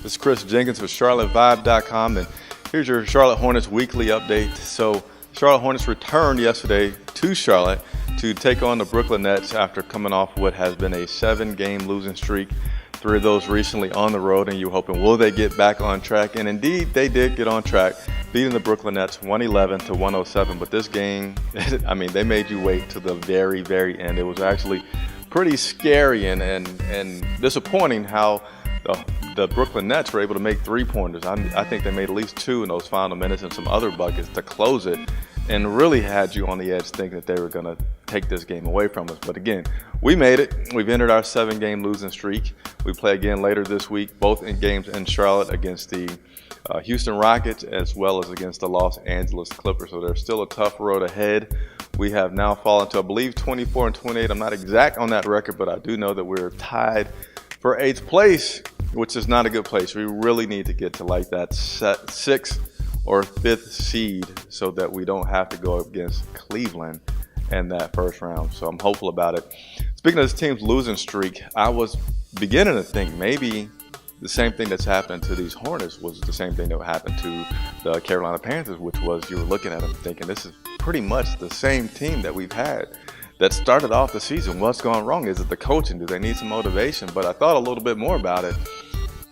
This is Chris Jenkins with CharlotteVibe.com, and here's your Charlotte Hornets weekly update. So, Charlotte Hornets returned yesterday to Charlotte to take on the Brooklyn Nets after coming off what has been a 7-game losing streak. 3 of those recently on the road, and you're hoping, will they get back on track? And indeed, they did get on track, beating the Brooklyn Nets 111 to 107. But this game, I mean, they made you wait to the very, very end. It was actually pretty scary and disappointing how the Brooklyn Nets were able to make 3-pointers. I think they made at least 2 in those final minutes and some other buckets to close it, and really had you on the edge thinking that they were going to take this game away from us. But again, we made it. We've entered our 7-game losing streak. We play again later this week, both in games in Charlotte against the Houston Rockets as well as against the Los Angeles Clippers. So there's still a tough road ahead. We have now fallen to, I believe, 24 and 28. I'm not exact on that record, but I do know that we're tied for 8th place, which is not a good place. We really need to get to like that 6th or 5th seed so that we don't have to go against Cleveland in that first round. So I'm hopeful about it. Speaking of this team's losing streak, I was beginning to think maybe the same thing that's happened to these Hornets was the same thing that happened to the Carolina Panthers, which was you were looking at them thinking this is pretty much the same team that we've had that started off the season. What's gone wrong? Is it the coaching? Do they need some motivation? But I thought a little bit more about it.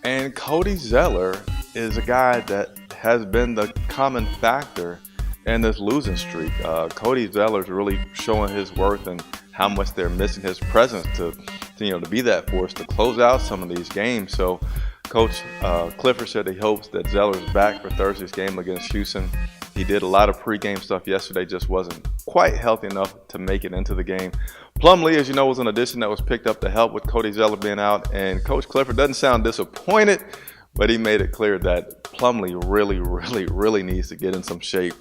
And Cody Zeller is a guy that has been the common factor in this losing streak. Cody Zeller is really showing his worth and how much they're missing his presence to be that force to close out some of these games. So Coach Clifford said he hopes that Zeller's back for Thursday's game against Houston. He did a lot of pregame stuff yesterday, just wasn't quite healthy enough to make it into the game. Plumlee, as you know, was an addition that was picked up to help with Cody Zeller being out, and Coach Clifford doesn't sound disappointed, but he made it clear that Plumlee really needs to get in some shape.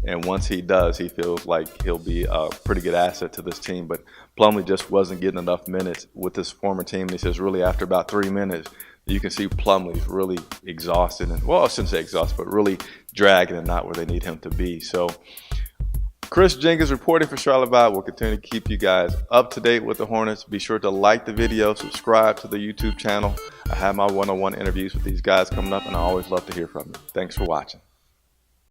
And once he does, he feels like he'll be a pretty good asset to this team. But Plumlee just wasn't getting enough minutes with this former team. And he says really after about 3 minutes, you can see Plumlee's really exhausted. And, well, I shouldn't say exhausted, but really dragging and not where they need him to be. So Chris Jenkins reporting for Charlotte Vibe. We'll continue to keep you guys up to date with the Hornets. Be sure to like the video, subscribe to the YouTube channel. I have my one-on-one interviews with these guys coming up, and I always love to hear from you. Thanks for watching.